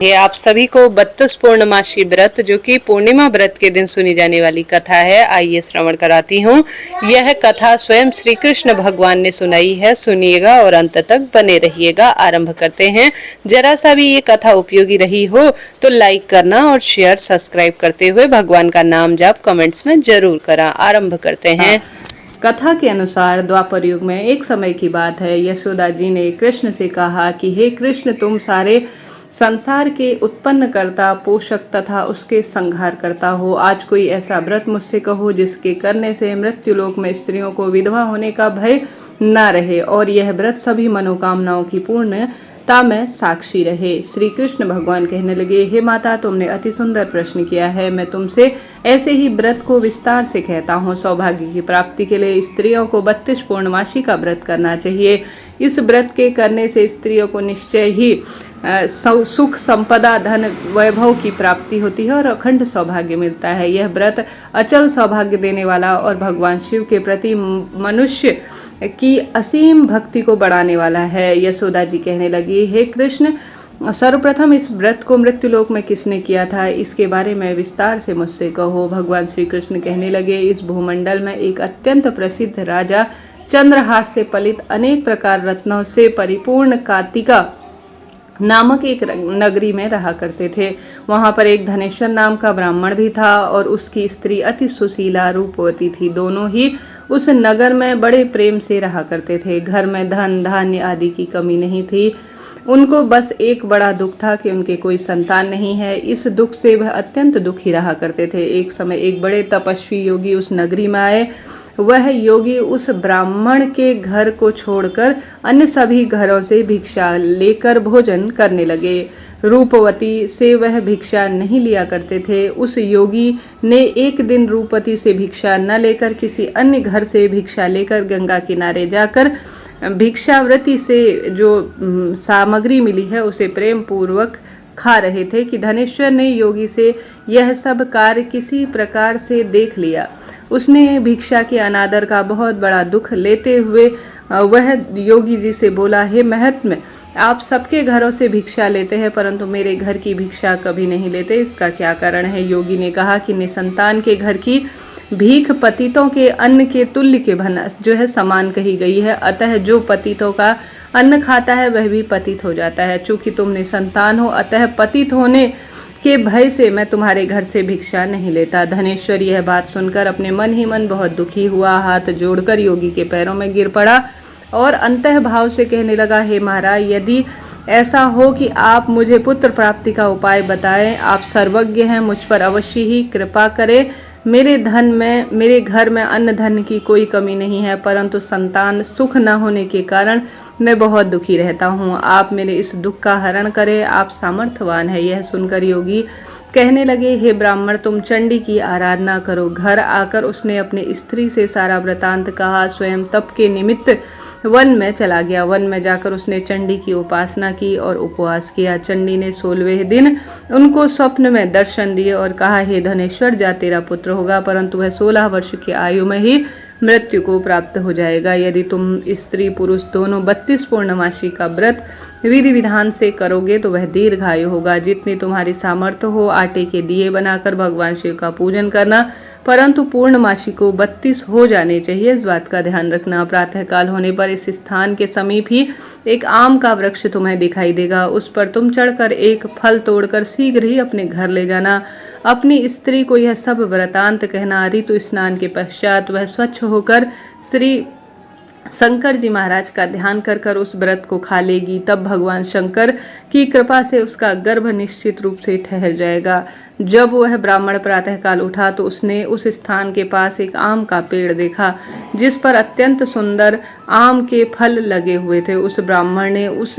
ये आप सभी को 32 पूर्णमासी व्रत जो कि पूर्णिमा व्रत के दिन सुनी जाने वाली कथा है, आइए श्रवण कराती हूँ। यह कथा स्वयं श्री कृष्ण भगवान ने सुनाई है। सुनिएगा और अंत तक बने रहिएगा। आरंभ करते हैं। जरा सा भी ये कथा उपयोगी रही हो तो लाइक करना और शेयर सब्सक्राइब करते हुए भगवान का नाम जाप कमेंट्स में जरूर करा। आरंभ करते हैं। कथा के अनुसार द्वापर युग में एक समय की बात है। यशोदा जी ने कृष्ण से कहा कि हे कृष्ण, तुम सारे संसार के उत्पन्न करता, पोषक तथा उसके संहार करता हो। आज कोई ऐसा व्रत मुझसे कहो जिसके करने से मृत्युलोक में स्त्रियों को विधवा होने का भय न रहे और यह व्रत सभी मनोकामनाओं की पूर्णता में साक्षी रहे। श्री कृष्ण भगवान कहने लगे, हे माता, तुमने अति सुंदर प्रश्न किया है। मैं तुमसे ऐसे ही व्रत को विस्तार से कहता हूँ। सौभाग्य की प्राप्ति के लिए स्त्रियों को 32 पूर्णमासी का व्रत करना चाहिए। इस व्रत के करने से स्त्रियों को निश्चय ही सुख, संपदा, धन, वैभव की प्राप्ति होती है और अखंड सौभाग्य मिलता है। यह व्रत अचल सौभाग्य देने वाला और भगवान शिव के प्रति मनुष्य की असीम भक्ति को बढ़ाने वाला है। यशोदा जी कहने लगी, हे कृष्ण, सर्वप्रथम इस व्रत को मृत्युलोक में किसने किया था, इसके बारे में विस्तार से मुझसे कहो। भगवान श्री कृष्ण कहने लगे, इस भूमंडल में एक अत्यंत प्रसिद्ध राजा चंद्रहास से पलित अनेक प्रकार रत्नों से परिपूर्ण कार्तिका नामक एक नगरी में रहा करते थे। वहां पर एक धनेश्वर नाम का ब्राह्मण भी था और उसकी स्त्री अति सुशीला रूपवती थी। दोनों ही उस नगर में बड़े प्रेम से रहा करते थे। घर में धन धान्य आदि की कमी नहीं थी। उनको बस एक बड़ा दुख था कि उनके कोई संतान नहीं है। इस दुख से वह अत्यंत दुखी रहा करते थे। एक समय एक बड़े तपस्वी योगी उस नगरी में आए। वह योगी उस ब्राह्मण के घर को छोड़कर अन्य सभी घरों से भिक्षा लेकर भोजन करने लगे। रूपवती से वह भिक्षा नहीं लिया करते थे। उस योगी ने एक दिन रूपवती से भिक्षा न लेकर किसी अन्य घर से भिक्षा लेकर गंगा किनारे जाकर भिक्षावृत्ति से जो सामग्री मिली है उसे प्रेम पूर्वक खा रहे थे कि धनेश्वर ने योगी से यह सब कार्य किसी प्रकार से देख लिया। उसने भिक्षा के अनादर का बहुत बड़ा दुख लेते हुए वह योगी जी से बोला, हे महात्मा, आप सबके घरों से भिक्षा लेते हैं परंतु मेरे घर की भिक्षा कभी नहीं लेते, इसका क्या कारण है। योगी ने कहा कि निसंतान के घर की भीख पतितों के अन्न के तुल्य के भना जो है समान कही गई है। अतः जो पतितों का अन्न खाता है वह भी पतित हो जाता है। चूंकि तुम निसंतान हो अतः पतित होने के भय से मैं तुम्हारे घर से भिक्षा नहीं लेता। धनेश्वर यह बात सुनकर अपने मन ही मन बहुत दुखी हुआ। हाथ जोड़कर योगी के पैरों में गिर पड़ा और अंतः भाव से कहने लगा, हे महाराज, यदि ऐसा हो कि आप मुझे पुत्र प्राप्ति का उपाय बताएं, आप सर्वज्ञ हैं, मुझ पर अवश्य ही कृपा करें। मेरे घर में अन्न धन की कोई कमी नहीं है परंतु संतान सुख न होने के कारण मैं बहुत दुखी रहता हूँ। आप मेरे इस दुख का हरण करें, आप सामर्थ्यवान है। यह सुनकर योगी कहने लगे, हे ब्राह्मण, तुम चंडी की आराधना करो। घर आकर उसने अपनी स्त्री से सारा वृतांत कहा। स्वयं तप के निमित्त वन में चला गया। वन में जाकर उसने चंडी की उपासना की और उपवास किया। चंडी ने 16वें दिन उनको स्वप्न में दर्शन दिए और कहा, हे धनेश्वर, जा तेरा पुत्र होगा परंतु वह 16 वर्ष की आयु में ही मृत्यु को प्राप्त हो जाएगा। यदि तुम स्त्री पुरुष दोनों 32 पूर्णमासी का व्रत विधि विधान से करोगे तो वह दीर्घायु होगा। जितनी तुम्हारी सामर्थ्य हो आटे के दिए बनाकर भगवान शिव का पूजन करना, परंतु पूर्णमासी को 32 हो जाने चाहिए, इस बात का ध्यान रखना। प्रातःकाल होने पर इस स्थान के समीप ही एक आम का वृक्ष तुम्हें दिखाई देगा। उस पर तुम चढ़कर एक फल तोड़कर शीघ्र ही अपने घर ले जाना। अपनी स्त्री को यह सब वृतांत कहना। ऋतु स्नान के पश्चात वह स्वच्छ होकर श्री शंकर जी महाराज का ध्यान कर कर उस व्रत को खा लेगी। तब भगवान शंकर की कृपा से उसका गर्भ निश्चित रूप से ठहर जाएगा। जब वह ब्राह्मण प्रातःकाल उठा तो उसने उस स्थान के पास एक आम का पेड़ देखा जिस पर अत्यंत सुंदर आम के फल लगे हुए थे। उस ब्राह्मण ने उस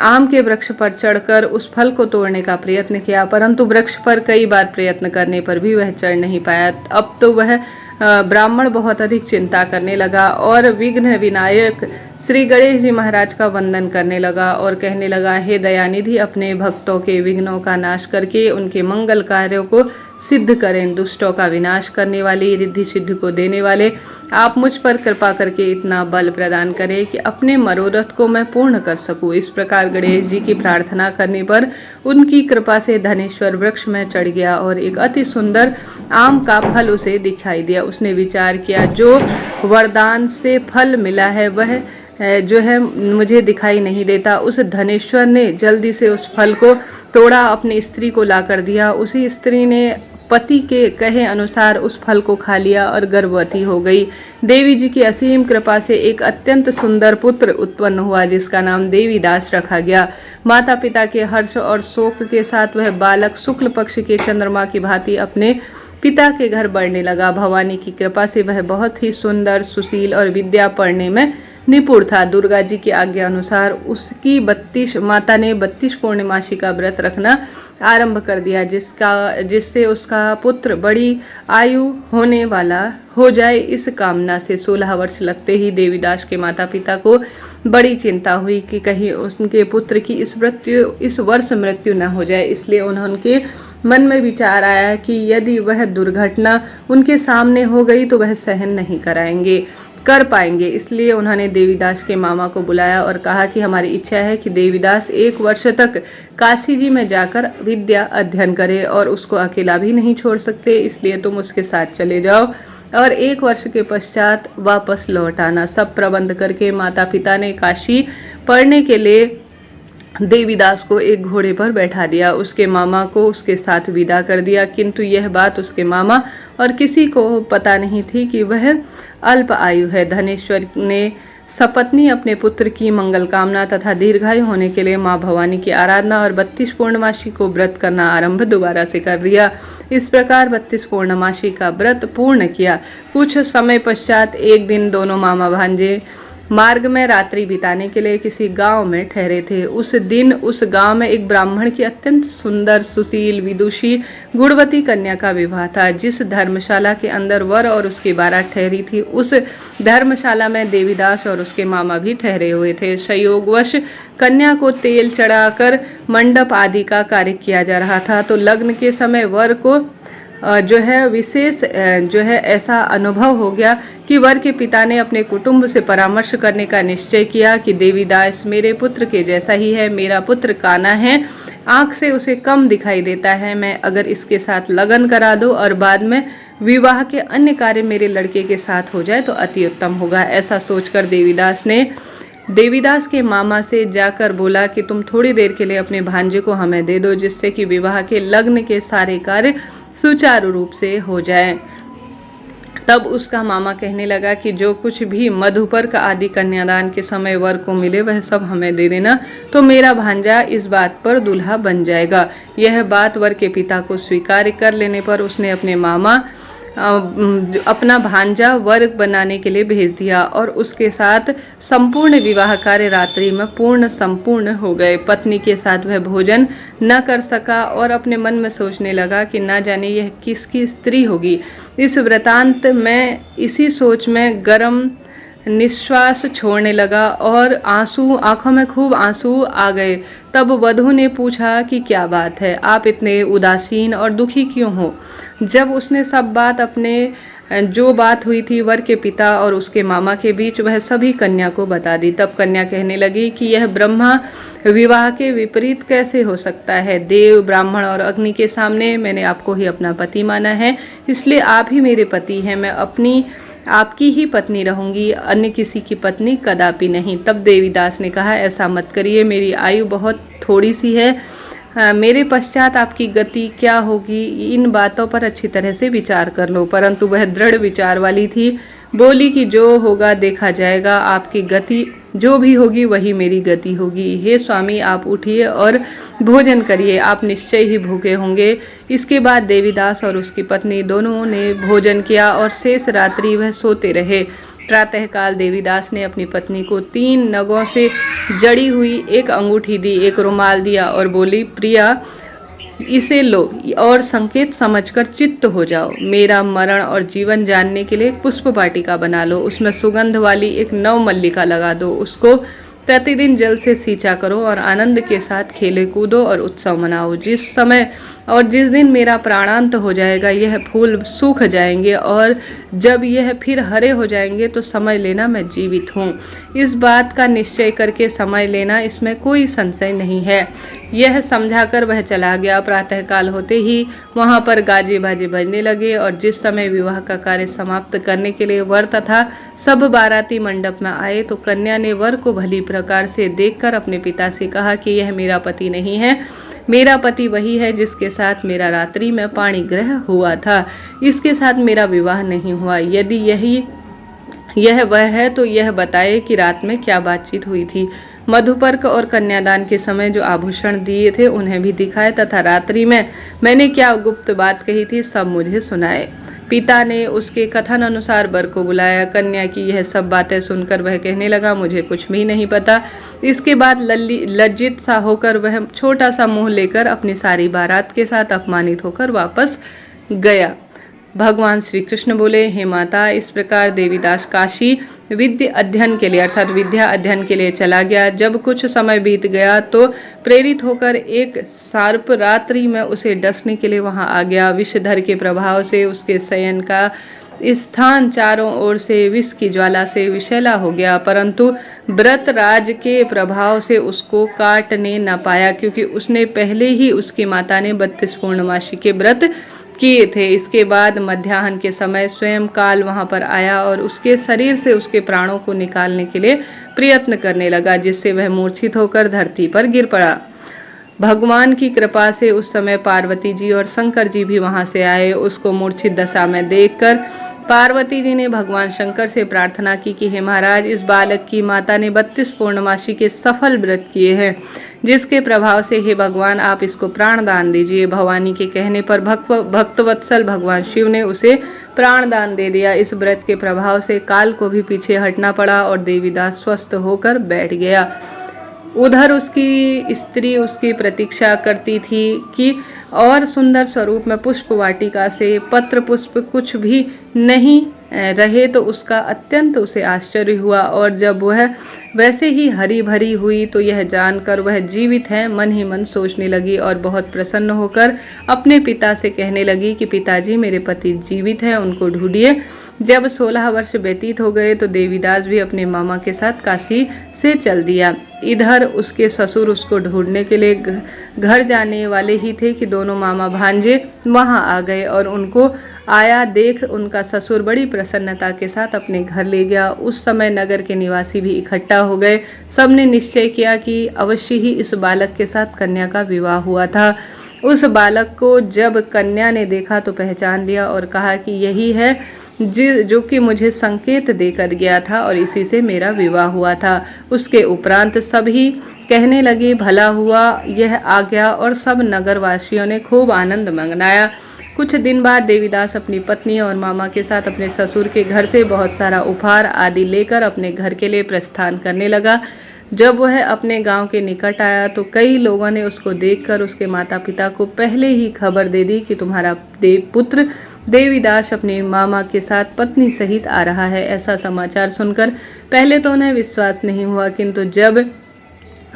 आम के वृक्ष पर चढ़कर उस फल को तोड़ने का प्रयत्न किया परंतु वृक्ष पर कई बार प्रयत्न करने पर भी वह चढ़ नहीं पाया। अब तो वह ब्राह्मण बहुत अधिक चिंता करने लगा और विघ्न विनायक श्री गणेश जी महाराज का वंदन करने लगा और कहने लगा, हे दयानिधि, अपने भक्तों के विघ्नों का नाश करके उनके मंगल कार्यों को सिद्ध करें, दुष्टों का विनाश करने वाली, रिद्धि सिद्धि को देने वाले, आप मुझ पर कृपा करके इतना बल प्रदान करें कि अपने मनोरथ को मैं पूर्ण कर सकूं। इस प्रकार गणेश जी की प्रार्थना करने पर उनकी कृपा से धनेश्वर वृक्ष में चढ़ गया और एक अति सुंदर आम का फल उसे दिखाई दिया। उसने विचार किया, जो वरदान से फल मिला है वह जो है मुझे दिखाई नहीं देता। उस धनेश्वर ने जल्दी से उस फल को तोड़ा, अपनी स्त्री को ला कर दिया। उसी स्त्री ने पति के कहे अनुसार उस फल को खा लिया और गर्भवती हो गई। देवी जी की असीम कृपा से एक अत्यंत सुंदर पुत्र उत्पन्न हुआ जिसका नाम देवीदास रखा गया। माता पिता के हर्ष और शोक के साथ वह बालक शुक्ल पक्ष के चंद्रमा की भांति अपने पिता के घर बढ़ने लगा। भवानी की कृपा से वह बहुत ही सुंदर, सुशील और विद्या पढ़ने में निपुण था। दुर्गा जी की आज्ञा अनुसार उसकी माता ने 32 पूर्णिमासी का व्रत रखना आरंभ कर दिया, जिससे उसका पुत्र बड़ी आयु होने वाला हो जाए। इस कामना से 16 वर्ष लगते ही देवीदास के माता पिता को बड़ी चिंता हुई कि कहीं उनके पुत्र की इस वर्ष मृत्यु न हो जाए। इसलिए उनके मन में विचार आया कि यदि वह दुर्घटना उनके सामने हो गई तो वह सहन नहीं कर पाएंगे। इसलिए उन्होंने देवीदास के मामा को बुलाया और कहा कि हमारी इच्छा है कि देवीदास 1 वर्ष तक काशी जी में जाकर विद्या अध्ययन करे और उसको अकेला भी नहीं छोड़ सकते, इसलिए तुम उसके साथ चले जाओ और 1 वर्ष के पश्चात वापस लौट आना। सब प्रबंध करके माता पिता ने काशी पढ़ने के लिए देवीदास को एक घोड़े पर बैठा दिया। उसके मामा को उसके साथ विदा कर दिया, किंतु यह बात उसके मामा और किसी को पता नहीं थी कि वह अल्प आयु है। धनेश्वर ने सपत्नी अपने पुत्र की मंगल कामना तथा दीर्घायु होने के लिए माँ भवानी की आराधना और 32 पूर्णमासी को व्रत करना आरंभ दोबारा से कर दिया। इस प्रकार 32 पूर्णमासी का व्रत पूर्ण किया। कुछ समय पश्चात एक दिन दोनों मामा भांजे मार्ग में रात्रि बिताने के लिए किसी गांव में ठहरे थे। उस दिन उस गांव में एक ब्राह्मण की अत्यंत सुंदर, सुशील, विदुषी, गुणवती कन्या का विवाह था। जिस धर्मशाला के अंदर वर और उसकी बारात ठहरी थी, उस धर्मशाला में देवीदास और उसके मामा भी ठहरे हुए थे। संयोगवश कन्या को तेल चढ़ाकर मंडप आदि का कार्य किया जा रहा था, तो लग्न के समय वर को विशेष ऐसा अनुभव हो गया कि वर के पिता ने अपने कुटुंब से परामर्श करने का निश्चय किया कि देवीदास मेरे पुत्र के जैसा ही है। मेरा पुत्र काना है, आंख से उसे कम दिखाई देता है। मैं अगर इसके साथ लगन करा दूं और बाद में विवाह के अन्य कार्य मेरे लड़के के साथ हो जाए तो अति उत्तम होगा। ऐसा सोचकर देवीदास के मामा से जाकर बोला कि तुम थोड़ी देर के लिए अपने भांजे को हमें दे दो, जिससे कि विवाह के लग्न के सारे कार्य सुचारू रूप से हो जाए। तब उसका मामा कहने लगा कि जो कुछ भी मधुपर्क आदि कन्यादान के समय वर को मिले वह सब हमें दे देना, तो मेरा भांजा इस बात पर दूल्हा बन जाएगा। यह बात वर के पिता को स्वीकार कर लेने पर उसने अपना भांजा वर बनाने के लिए भेज दिया और उसके साथ संपूर्ण विवाह कार्य रात्रि में संपूर्ण हो गए। पत्नी के साथ वह भोजन न कर सका और अपने मन में सोचने लगा कि न जाने यह किसकी स्त्री होगी। इस वृतांत में इसी सोच में गर्म निश्वास छोड़ने लगा और आंखों में खूब आंसू आ गए। तब वधू ने पूछा कि क्या बात है, आप इतने उदासीन और दुखी क्यों हो। जब उसने सब बात जो बात हुई थी वर के पिता और उसके मामा के बीच, वह सभी कन्या को बता दी। तब कन्या कहने लगी कि यह ब्रह्मा विवाह के विपरीत कैसे हो सकता है। देव, ब्राह्मण और अग्नि के सामने मैंने आपको ही अपना पति माना है, इसलिए आप ही मेरे पति हैं। मैं आपकी ही पत्नी रहूंगी, अन्य किसी की पत्नी कदापि नहीं। तब देवीदास ने कहा, ऐसा मत करिए, मेरी आयु बहुत थोड़ी सी है, मेरे पश्चात आपकी गति क्या होगी, इन बातों पर अच्छी तरह से विचार कर लो। परंतु वह दृढ़ विचार वाली थी, बोली कि जो होगा देखा जाएगा, आपकी गति जो भी होगी वही मेरी गति होगी। हे स्वामी, आप उठिए और भोजन करिए, आप निश्चय ही भूखे होंगे। इसके बाद देवीदास और उसकी पत्नी दोनों ने भोजन किया और शेष रात्रि वह सोते रहे। प्रातःकाल देवीदास ने अपनी पत्नी को 3 नगों से जड़ी हुई एक अंगूठी दी, एक रुमाल दिया और बोली, प्रिया, इसे लो और संकेत समझकर चित्त हो जाओ। मेरा मरण और जीवन जानने के लिए एक पुष्प वाटिका बना लो, उसमें सुगंध वाली एक नव मल्लिका लगा दो, उसको प्रतिदिन जल से सींचा करो और आनंद के साथ खेले कूदो और उत्सव मनाओ। जिस समय और जिस दिन मेरा प्राणांत हो जाएगा यह फूल सूख जाएंगे और जब यह फिर हरे हो जाएंगे तो समझ लेना मैं जीवित हूँ। इस बात का निश्चय करके समझ लेना, इसमें कोई संशय नहीं है। यह समझाकर वह चला गया। प्रातःकाल होते ही वहाँ पर गाजे बाजे बजने लगे और जिस समय विवाह का कार्य समाप्त करने के लिए वर तथा सब बाराती मंडप में आए तो कन्या ने वर को भली प्रकार से देखकर अपने पिता से कहा कि यह मेरा पति नहीं है, मेरा पति वही है जिसके साथ मेरा रात्रि में पाणी ग्रह हुआ था, इसके साथ मेरा विवाह नहीं हुआ। यदि यह वह है तो यह बताए कि रात में क्या बातचीत हुई थी। मधुपर्क और कन्यादान के समय जो आभूषण दिए थे उन्हें भी दिखाए तथा रात्रि में मैंने क्या गुप्त बात कही थी सब मुझे सुनाए। पिता ने उसके कथन अनुसार वर को बुलाया। कन्या की यह सब बातें सुनकर वह कहने लगा, मुझे कुछ भी नहीं पता। इसके बाद लज्जित सा होकर वह छोटा सा मुंह लेकर अपनी सारी बारात के साथ अपमानित होकर वापस गया। भगवान श्री कृष्ण बोले, हे माता, इस प्रकार देवीदास काशी विद्या अध्ययन के लिए अर्थात विद्या अध्ययन के लिए चला गया। जब कुछ समय बीत गया तो प्रेरित होकर एक सर्प रात्रि में उसे डसने के लिए वहां आ गया। विषधर के प्रभाव से उसके शयन का स्थान चारों ओर से विष की ज्वाला से विषैला हो गया, परंतु व्रत राज के प्रभाव से उसको काटने न पाया, क्योंकि उसने पहले ही उसकी माता ने 32 पूर्णमासी के व्रत किए थे। इसके बाद मध्याह्न के समय स्वयं काल वहां पर आया और उसके शरीर से उसके प्राणों को निकालने के लिए प्रयत्न करने लगा, जिससे वह मूर्छित होकर धरती पर गिर पड़ा। भगवान की कृपा से उस समय पार्वती जी और शंकर जी भी वहां से आए। उसको मूर्छित दशा में देखकर पार्वती जी ने भगवान शंकर से प्रार्थना की कि हे महाराज, इस बालक की माता ने 32 पूर्णमासी के सफल व्रत किए हैं, जिसके प्रभाव से हे भगवान आप इसको प्राण दान दीजिए। भवानी के कहने पर भक्तवत्सल भगवान शिव ने उसे प्राण दान दे दिया। इस व्रत के प्रभाव से काल को भी पीछे हटना पड़ा और देवीदास स्वस्थ होकर बैठ गया। उधर उसकी स्त्री उसकी प्रतीक्षा करती थी कि और सुंदर स्वरूप में पुष्प वाटिका से पत्र पुष्प कुछ भी नहीं रहे तो उसका अत्यंत उसे आश्चर्य हुआ, और जब वह वैसे ही हरी भरी हुई तो यह जानकर वह जीवित है मन ही मन सोचने लगी और बहुत प्रसन्न होकर अपने पिता से कहने लगी कि पिताजी, मेरे पति जीवित हैं, उनको ढूंढिए। जब 16 वर्ष व्यतीत हो गए तो देवीदास भी अपने मामा के साथ काशी से चल दिया। इधर उसके ससुर उसको ढूंढने के लिए घर जाने वाले ही थे कि दोनों मामा भांजे वहां आ गए और उनको आया देख उनका ससुर बड़ी प्रसन्नता के साथ अपने घर ले गया। उस समय नगर के निवासी भी इकट्ठा हो गए। सबने निश्चय किया कि अवश्य ही इस बालक के साथ कन्या का विवाह हुआ था। उस बालक को जब कन्या ने देखा तो पहचान लिया और कहा कि यही है जो कि मुझे संकेत देकर गया था और इसी से मेरा विवाह हुआ था। उसके उपरांत सभी कहने लगे भला हुआ यह आ गया और सब नगरवासियों ने खूब आनंद मनाया। कुछ दिन बाद देवीदास अपनी पत्नी और मामा के साथ अपने ससुर के घर से बहुत सारा उपहार आदि लेकर अपने घर के लिए प्रस्थान करने लगा। जब वह अपने गांव के निकट आया तो कई लोगों ने उसको देखकर उसके माता पिता को पहले ही खबर दे दी कि तुम्हारा पुत्र देवीदास अपने मामा के साथ पत्नी सहित आ रहा है। ऐसा समाचार सुनकर पहले तो उन्हें विश्वास नहीं हुआ, किंतु जब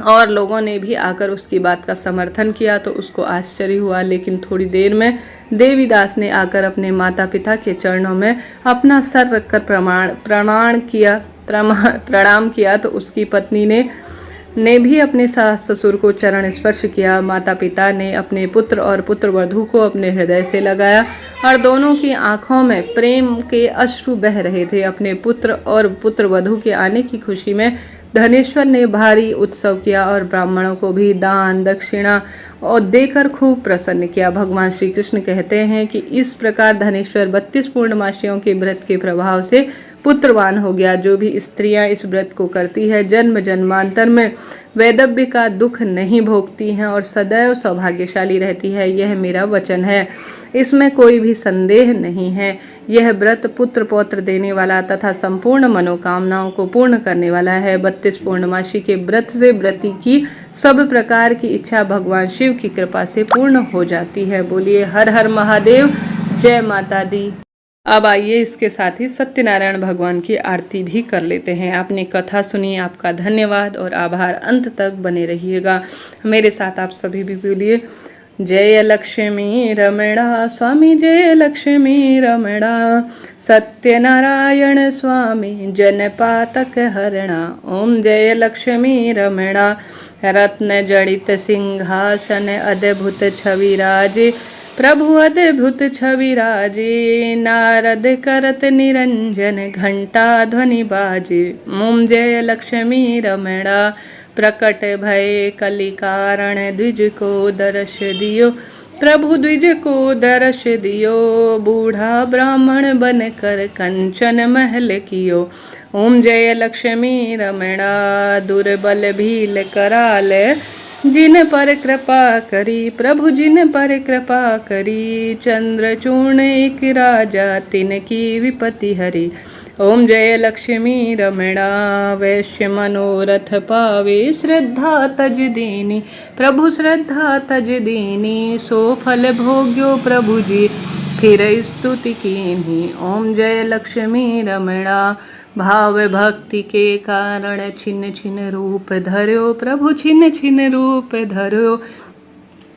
और लोगों ने भी आकर उसकी बात का समर्थन किया तो उसको आश्चर्य हुआ। लेकिन थोड़ी देर में देवीदास ने आकर अपने माता पिता के चरणों में अपना सर रखकर प्रणाम किया तो उसकी पत्नी ने भी अपने सास ससुर को चरण स्पर्श किया। माता पिता ने अपने पुत्र और पुत्रवधू को अपने हृदय से लगाया और दोनों की आंखों में प्रेम के अश्रु बह रहे थे। अपने पुत्र और पुत्रवधू के आने की खुशी में धनेश्वर ने भारी उत्सव किया और ब्राह्मणों को भी दान दक्षिणा और देकर खूब प्रसन्न किया। भगवान श्री कृष्ण कहते हैं कि इस प्रकार धनेश्वर 32 पूर्णमासियों के व्रत के प्रभाव से पुत्रवान हो गया। जो भी स्त्रियां इस व्रत को करती है जन्म जन्मांतर में वैधव्य का दुख नहीं भोगती हैं और सदैव सौभाग्यशाली रहती है, यह मेरा वचन है, इसमें कोई भी संदेह नहीं है। यह व्रत पुत्र पौत्र देने वाला तथा संपूर्ण मनोकामनाओं को पूर्ण करने वाला है। 32 पूर्णमासी के व्रत से व्रती की सब प्रकार की इच्छा भगवान शिव की कृपा से पूर्ण हो जाती है। बोलिए हर हर महादेव, जय माता दी। अब आइए इसके साथ ही सत्यनारायण भगवान की आरती भी कर लेते हैं। आपने कथा सुनी, आपका धन्यवाद और आभार। अंत तक बने रहिएगा मेरे साथ। आप सभी भी बोलिए जय लक्ष्मी रमणा स्वामी, जय लक्ष्मी रमणा, सत्यनारायण स्वामी जनपातक हरणा। ओम जय लक्ष्मी रमणा, रत्न जड़ित सिंहासन अद्भुत छवि राजे, प्रभु अद्भुत छवि राजे, नारद करत निरंजन घंटा ध्वनि बाजे। ओम जय लक्ष्मी रमणा, प्रकट भय कलि कारण द्विज को दर्श दियो, प्रभु द्विज को दर्श दियो, बूढ़ा ब्राह्मण बन कर कंचन महल कियो। ओम जय लक्ष्मी रमणा, दुर्बल भील कराल जिन पर कृपा करी, प्रभु जिन पर कृपा करी, चंद्रचूर्ण एक राजा तिनकी विपत्ति हरी। ओम जय लक्ष्मी रमणा, वैश्य मनोरथ पावे, श्रद्धा तज दीनी, प्रभु श्रद्धा तज दीनी, सो फल भोग्यो प्रभु जी फिर स्तुति कीन्ही। ओम जय लक्ष्मी रमणा, भाव भक्ति के कारण छिन्न छिन्न रूप धर्यो, प्रभु छिन्न छिन्न रूप धर्यो,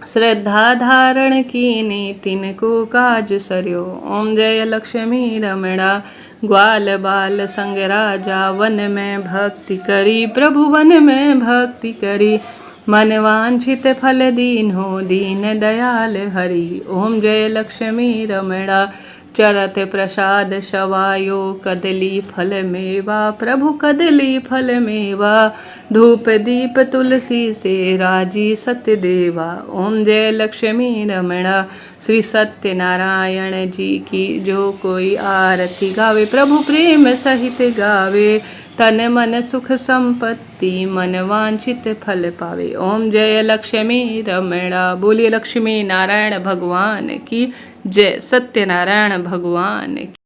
श्रद्धा धारण कीनी तिनको काज सरयो। ओम जय लक्ष्मी रमणा, ग्वाल बाल संग राजा वन में भक्ति करी, प्रभु वन में भक्ति करी, मन वांछित फल दीन हो, दीन दयाल हरि। ओम जय लक्ष्मी रमणा, चरत प्रसाद शवायो, कदली फल मेवा, प्रभु कदली फल मेवा, धूप दीप तुलसी से राजी सत्य देवा। ओम जय लक्ष्मी रमणा, श्री सत्यनारायण जी की जो कोई आरती गावे, प्रभु प्रेम सहित गावे, तन मन सुख संपत्ति मन वांछित फल पावे। ओम जय लक्ष्मी रमणा। बोलिए लक्ष्मी नारायण भगवान की जय, सत्यनारायण भगवान की।